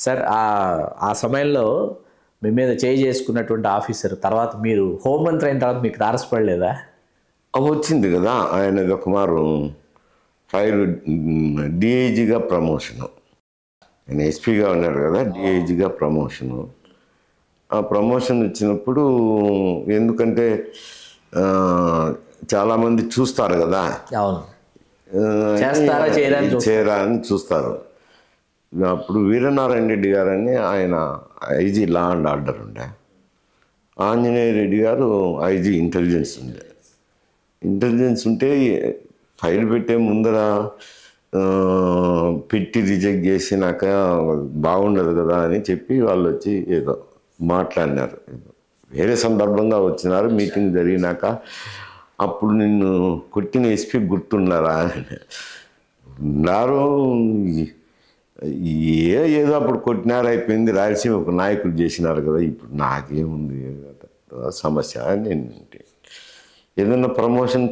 Sir ఆ సమయంలో మీ మీద చేసుకున్నటువంటి ఆఫీసర్ తర్వాత మీరు హోంమంత్రి అయిన తర్వాత మీకు తారసపడలేదా? వచ్చింది కదా ఆయన కుమారు ఫైల్ డిఐజీగా ప్రమోషను. ఆయన ఎస్పీగా ఉన్నాడు కదా, డిఐజీగా ప్రమోషను. ఆ ప్రమోషన్ వచ్చినప్పుడు ఎందుకంటే చాలామంది చూస్తారు కదా, అవును, చేరా అని చూస్తారు. అప్పుడు వీరనారాయణ రెడ్డి గారని ఆయన ఐజీ లా అండ్ ఆర్డర్ ఉండే, ఆంజనేయ రెడ్డి గారు ఐజీ ఇంటెలిజెన్స్ ఉండే. ఇంటెలిజెన్స్ ఉంటే ఫైల్ పెట్టే ముందర పెట్టి రిజెక్ట్ చేసినాక బాగుండదు కదా అని చెప్పి వాళ్ళు వచ్చి ఏదో మాట్లాడినారు. వేరే సందర్భంగా వచ్చినారు, మీటింగ్ జరిగినాక. అప్పుడు నిన్ను కొట్టిన ఎస్పీ గుర్తున్నారా అని ఉన్నారు. ఏదో అప్పుడు కొట్టినారు, అయిపోయింది. రాయలసీమ ఒక నాయకులు చేసినారు కదా, ఇప్పుడు నాకేముంది సమస్య అని నేను. ఏదైనా ప్రమోషన్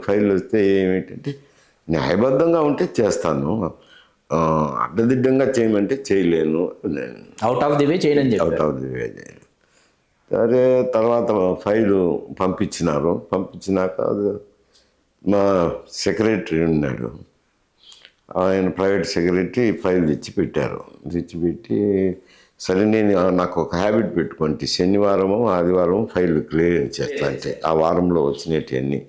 ఫైల్ వస్తే ఏమిటంటే న్యాయబద్ధంగా ఉంటే చేస్తాను, అడ్డదిడ్డంగా చేయమంటే చేయలేను, అవుట్ ఆఫ్ ది వే చేయను. సరే, తర్వాత ఫైలు పంపించినారు. పంపించినాక మా సెక్రటరీ ఉన్నాడు, ఆయన ప్రైవేట్ సెక్రటరీ ఫైల్ తెచ్చిపెట్టారు. తెచ్చిపెట్టి సరే నేను నాకు ఒక హ్యాబిట్ పెట్టుకుంటే శనివారము ఆదివారం ఫైల్ క్లియరెన్స్ చేస్తా. అంటే ఆ వారంలో వచ్చినవన్నీ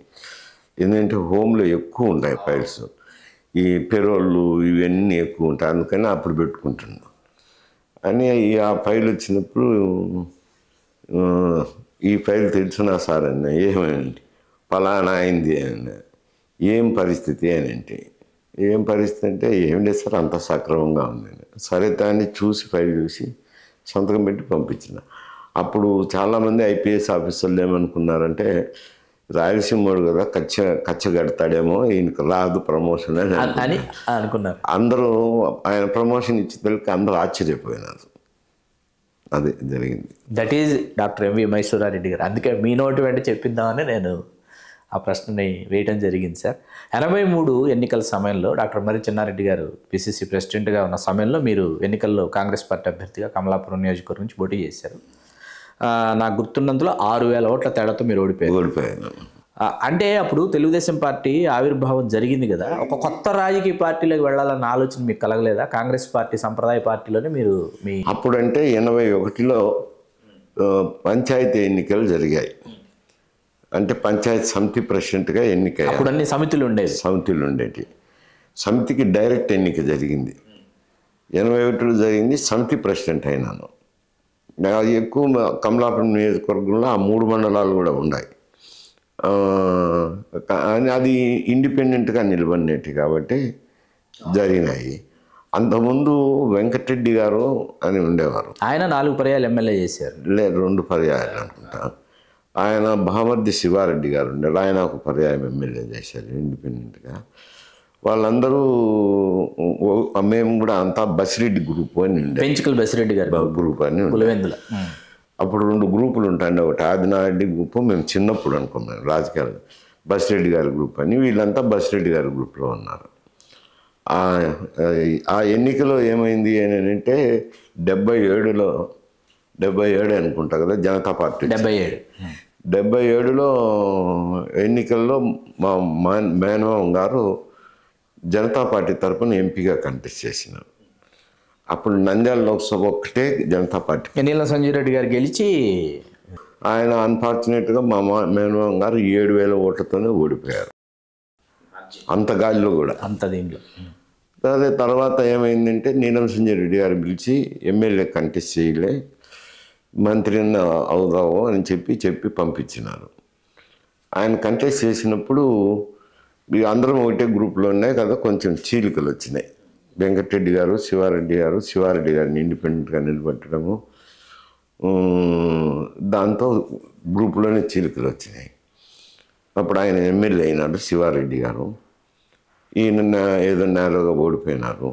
ఎందుకంటే హోమ్లో ఎక్కువ ఉంటాయి ఫైల్స్, ఈ పెరోళ్ళు ఇవన్నీ ఎక్కువ ఉంటాయి, అందుకని అప్పుడు పెట్టుకుంటున్నాను అని. ఆ ఫైల్ వచ్చినప్పుడు ఈ ఫైల్ తెలుసునా సార్ అన్న. ఏమైంది? ఫలానా అయింది అన్న. ఏం పరిస్థితి అని అంటే, ఏం పరిస్థితి అంటే ఏం లేదు సార్, అంత సక్రమంగా ఉంది. సరే, దాన్ని చూసి ఫైల్ చూసి సంతకం పెట్టి పంపించిన. అప్పుడు చాలామంది ఐపీఎస్ ఆఫీసర్లు ఏమనుకున్నారంటే రాయలసీమోడు కదా కచ్చగడతాడేమో, ఈయనకు రాదు ప్రమోషన్ అని అనుకున్నారు. అందరూ ఆయన ప్రమోషన్ ఇచ్చి తెలిసి అందరూ ఆశ్చర్యపోయినారు. అది జరిగింది. That is doctor MV Mysura Reddy గారు. అందుకే మీ నోటి వెంట చెప్పిద్దామని నేను ఆ ప్రశ్నని వేయటం జరిగింది సార్. 83 ఎన్నికల సమయంలో డాక్టర్ మర్రి చెన్నారెడ్డి గారు పిసిసి ప్రెసిడెంట్గా ఉన్న సమయంలో మీరు ఎన్నికల్లో కాంగ్రెస్ పార్టీ అభ్యర్థిగా కమలాపురం నియోజకవర్గం నుంచి పోటీ చేశారు. నాకు గుర్తున్నందులో 6,000 ఓట్ల తేడాతో మీరు ఓడిపోయారు. అంటే అప్పుడు తెలుగుదేశం పార్టీ ఆవిర్భావం జరిగింది కదా, ఒక కొత్త రాజకీయ పార్టీలోకి వెళ్ళాలన్న ఆలోచన మీకు కలగలేదా? కాంగ్రెస్ పార్టీ సంప్రదాయ పార్టీలోనే మీరు మీ అప్పుడంటే 81లో పంచాయతీ ఎన్నికలు జరిగాయి. అంటే పంచాయతీ సమితి ప్రెసిడెంట్గా ఎన్నిక. అప్పుడు అన్ని సమితులు ఉండేవి. సమితికి డైరెక్ట్ ఎన్నిక జరిగింది. 81లో జరిగింది. సమితి ప్రెసిడెంట్ అయినాను. ఎక్కువ కమలాపురం నియోజకవర్గంలో ఆ 3 మండలాలు కూడా ఉన్నాయి. అది ఇండిపెండెంట్గా నిలబడినట్టు కాబట్టి జరిగినాయి. అంతకుముందు వెంకటరెడ్డి గారు అని ఉండేవారు. ఆయన 4 పర్యాయాలు ఎమ్మెల్యే చేశారు. లేదు, 2 పర్యాయాలు అనుకుంటా. ఆయన భామర్ది శివారెడ్డి గారు ఉండేవారు. ఆయన ఒక పర్యాయం ఎమ్మెల్యే చేశారు ఇండిపెండెంట్గా. వాళ్ళందరూ మేము కూడా అంతా బసిరెడ్డి గ్రూప్ అని ఉండే, పెంచుకల్ బసిరెడ్డి గారు గ్రూప్ అని ఉండే. అప్పుడు 2 గ్రూపులు ఉంటాయండి. ఒకటి ఆదినారెడ్డి గ్రూపు, మేము చిన్నప్పుడు అనుకున్నాం రాజకీయాలు, బసిరెడ్డి గారి గ్రూప్ అని. వీళ్ళంతా బసిరెడ్డి గారి గ్రూప్లో ఉన్నారు. ఆ ఎన్నికలో ఏమైంది అని అంటే 77 అనుకుంటా కదా, జనతా పార్టీ 77లో ఎన్నికల్లో మా మేనమామ గారు జనతా పార్టీ తరఫున ఎంపీగా కంటెస్ట్ చేసినారు. అప్పుడు నంద్యాల లోక్సభ ఒక్కటే జనతా పార్టీ. నీలం సంజయ్ రెడ్డి గారు గెలిచి ఆయన అన్ఫార్చునేట్గా మా మేనమామ గారు 7,000 ఓట్లతోనే ఓడిపోయారు. అంత గాలిలో కూడా, అంత దీంట్లో. అదే తర్వాత ఏమైందంటే నీలం సంజయ్ రెడ్డి గారు పిలిచి ఎమ్మెల్యే కంటెస్ట్ చేయలే, మంత్రిని అవుదావు అని చెప్పి పంపించినారు. ఆయన కంటెస్ట్ చేసినప్పుడు అందరం ఒకటే గ్రూప్లో ఉన్నాయి కదా, కొంచెం చీలికలు వచ్చినాయి. వెంకటరెడ్డి గారు శివారెడ్డి గారిని ఇండిపెండెంట్గా నిలబెట్టడము, దాంతో గ్రూప్లోనే చీలికలు వచ్చినాయి. అప్పుడు ఆయన ఎమ్మెల్యే అయినాడు శివారెడ్డి గారు. ఈయన ఏదో నేరుగా ఓడిపోయినారు.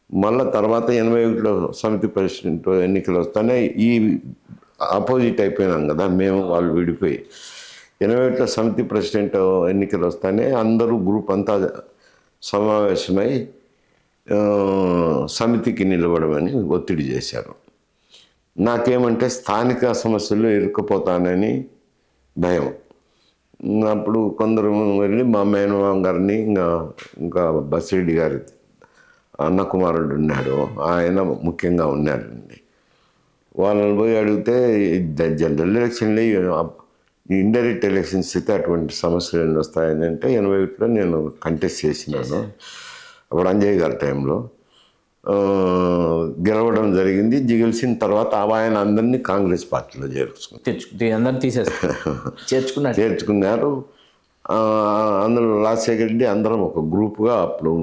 మళ్ళీ తర్వాత 81లో సమితి ప్రెసిడెంట్ ఎన్నికలు వస్తానే ఈ ఆపోజిట్ అయిపోయినాం కదా మేము, వాళ్ళు విడిపోయి 81లో సమితి ప్రెసిడెంట్ ఎన్నికలు వస్తానే అందరూ గ్రూప్ అంతా సమావేశమై సమితికి నిలబడమని ఒత్తిడి చేశారు. నాకేమంటే స్థానిక సమస్యల్లో ఇరుక్కుపోతానని భయం. అప్పుడు కొందరు వెళ్ళి మా మేనమామ గారిని ఇంకా బసిరెడ్డి గారి అన్న కుమారుడు ఉన్నాడు, ఆయన ముఖ్యంగా ఉన్నారండి. వాళ్ళని పోయి అడిగితే జనరల్ ఎలక్షన్లో ఇండైరెక్ట్ ఎలక్షన్స్ అయితే అటువంటి సమస్యలు ఎన్ని వస్తాయని అంటే 81లో నేను కంటెస్ట్ చేసినాను. అప్పుడు అంజయ్ గారి టైంలో గెలవడం జరిగింది. గెలిచిన తర్వాత ఆయన అందరినీ కాంగ్రెస్ పార్టీలో చేర్చుకున్నారు. అందులో రాజశేఖర రెడ్డి అందరం ఒక గ్రూప్గా అప్పుడు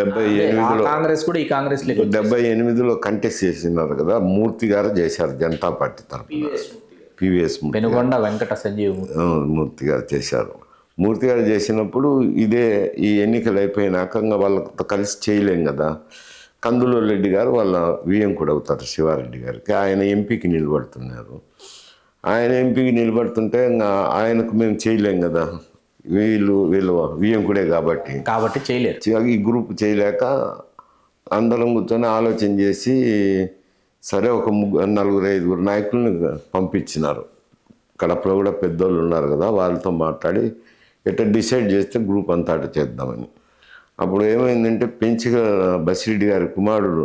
78లో కంటెస్ట్ చేసినారు కదా, మూర్తి గారు చేశారు జనతా పార్టీ తరఫున. పివిఎస్ వెంకట సంజీవ్ మూర్తి గారు చేశారు. మూర్తి గారు చేసినప్పుడు ఇదే ఈ ఎన్నికలు అయిపోయినాక వాళ్ళతో కలిసి చేయలేం కదా. కందుల రెడ్డి గారు వాళ్ళ విఎం కూడా అవుతారు శివారెడ్డి గారికి. ఆయన ఎంపీకి నిలబడుతున్నారు. ఆయన ఎంపీకి నిలబడుతుంటే ఆయనకు మేము చేయలేం కదా, వీళ్ళు విఎం కూడా కాబట్టి చేయలేరు. ఈ గ్రూప్ చేయలేక అందరం కూర్చొని ఆలోచన చేసి సరే ఒక 4-5 నాయకులను పంపించినారు. కడపలో కూడా పెద్దోళ్ళు ఉన్నారు కదా, వాళ్ళతో మాట్లాడి ఎట్లా డిసైడ్ చేస్తే గ్రూప్ అంతా అటు చేద్దామని. అప్పుడు ఏమైందంటే పెంచిగా బసిరెడ్డి గారి కుమారుడు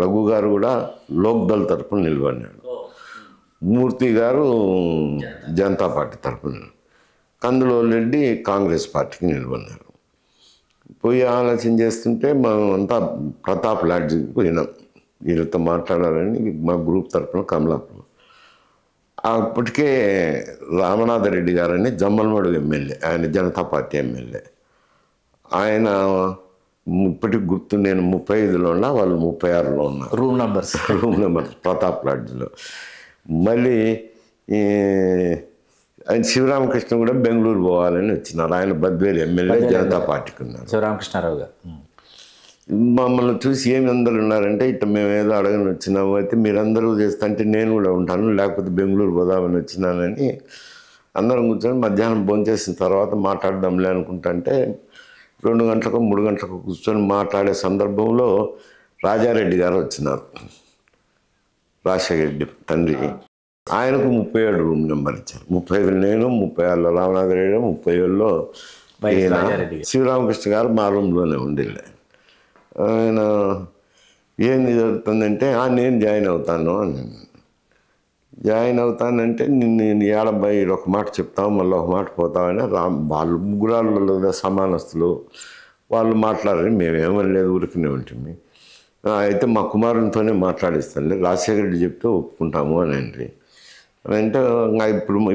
రఘు గారు కూడా లోక్దళ్ తరఫున నిలబడినాడు. మూర్తి గారు జనతా పార్టీ తరఫున, కందుల రెడ్డి కాంగ్రెస్ పార్టీకి నిలబడినారు. పోయి ఆలోచన చేస్తుంటే మనం అంతా ప్రతాప్ లాడ్జికి పోయినాం వీళ్ళతో మాట్లాడాలని. మా గ్రూప్ తరఫున కమలాపురం. అప్పటికే రామనాథరెడ్డి గారని జమ్మలమడుగు ఎమ్మెల్యే, ఆయన జనతా పార్టీ ఎమ్మెల్యే. ఆయన ఇప్పటికి గుర్తు, నేను 35లో ఉన్నా, వాళ్ళు 36లో ఉన్నారు. రూమ్ నెంబర్ ప్రతాప్ లాడ్జ్లో. మళ్ళీ ఆయన శివరామకృష్ణ కూడా బెంగళూరు పోవాలని వచ్చినారు. ఆయన బద్వేలు ఎమ్మెల్యే, జనతా పార్టీకి ఉన్నారు. శివరామకృష్ణారావు గారు మమ్మల్ని చూసి ఏమి అందరు ఉన్నారంటే ఇట్లా మేము ఏదో అడగని వచ్చినాము, అయితే మీరందరూ చేస్తా అంటే నేను కూడా ఉంటాను, లేకపోతే బెంగళూరు పోదామని వచ్చినానని అందరం కూర్చొని మధ్యాహ్నం భోంచేసిన తర్వాత మాట్లాడదాంలే అనుకుంటుంటే 2 గంటలకు 3 గంటలకు కూర్చొని మాట్లాడే సందర్భంలో రాజారెడ్డి గారు వచ్చినారు, రాజశేఖర రెడ్డి తండ్రి. ఆయనకు 37 రూమ్ నెంబర్ ఇచ్చారు. 35 నేను, 36లో రామనాథరెడ్డి, 37లో శివరామకృష్ణ గారు మా రూమ్లోనే ఉండేలే. ఆయన ఏంది జరుగుతుందంటే నేను జాయిన్ అవుతాను అని. జాయిన్ అవుతానంటే నేను ఏడబ్బాయి ఒక మాట చెప్తావు మళ్ళీ ఒక మాట పోతామని వాళ్ళు ముగ్గురాళ్ళు సమానస్తులు వాళ్ళు మాట్లాడారని మేమేమని లేదు, ఊరికనే ఉంటుంది. అయితే మా కుమారునితోనే మాట్లాడిస్తానులే, రాజశేఖర రెడ్డి చెప్తే ఒప్పుకుంటాము అని అంటే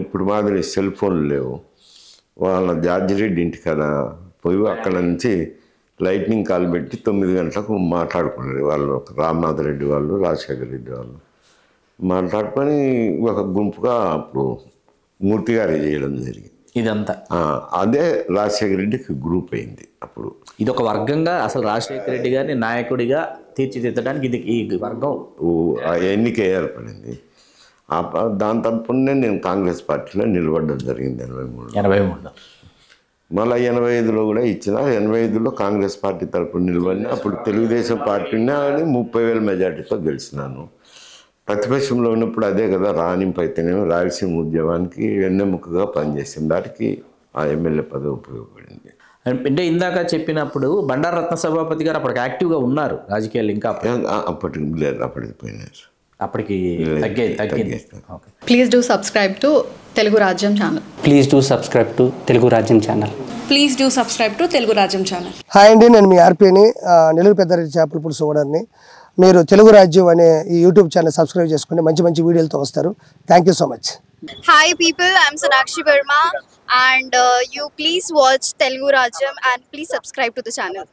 ఇప్పుడు మాదిరి సెల్ ఫోన్లు లేవు. వాళ్ళ జార్జిరెడ్డి ఇంటికాడ పోయి అక్కడ నుంచి లైట్నింగ్ కాల్ పెట్టి 9 గంటలకు మాట్లాడుకున్నారు వాళ్ళు, రామనాథరెడ్డి వాళ్ళు, రాజశేఖర రెడ్డి వాళ్ళు మాట్లాడుకొని ఒక గుంపుగా అప్పుడు మూర్తి గారు చేయడం జరిగింది. ఇదంతా అదే రాజశేఖర రెడ్డికి గ్రూప్ అయింది. అప్పుడు ఇది ఒక వర్గంగా అసలు రాజశేఖర రెడ్డి గారిని నాయకుడిగా తీర్చిదిద్దడానికి ఇది ఈ వర్గం ఎన్నిక ఏర్పడింది. దాని తరపునే నేను కాంగ్రెస్ పార్టీలో నిలబడడం జరిగింది 83. మళ్ళీ 85లో కూడా ఇచ్చిన. 85లో కాంగ్రెస్ పార్టీ తరపున నిలబడిన. అప్పుడు తెలుగుదేశం పార్టీని 30,000 మెజార్టీతో గెలిచినాను. ప్రతిపక్షంలో ఉన్నప్పుడు అదే కదా రాణింపు అయితేనేమో రాయలసీమ ఉద్యమానికి వెన్నెముకగా పనిచేసింది. దానికి ఆ ఎమ్మెల్యే పదవి ఉపయోగపడింది. అంటే ఇందాక చెప్పినప్పుడు బండారు రత్న సభాపతి గారు అప్పటికి యాక్టివ్గా ఉన్నారు రాజకీయాలు. ఇంకా అప్పటికి లేదు, అప్పటికి పోయినారు, అప్పటికి తగ్గింది. Please do subscribe to Telugu Rajyam channel. Please do subscribe to Telugu Rajyam channel. Please do subscribe to Telugu Rajyam channel. Hi అండి, నేను మీ ఆర్పీని, నెల్లూరు పెద్దారెడ్డి చేపల పులుసు ఓనర్ని. మీరు తెలుగు రాజ్యం అనే ఈ యూట్యూబ్ ఛానల్ సబ్స్క్రైబ్ చేసుకుని మంచి మంచి వీడియోలతో వస్తారు. Thank you so much. Hi people, I'm Sonakshi Verma and you please watch Telugu Rajyam and please subscribe to the channel.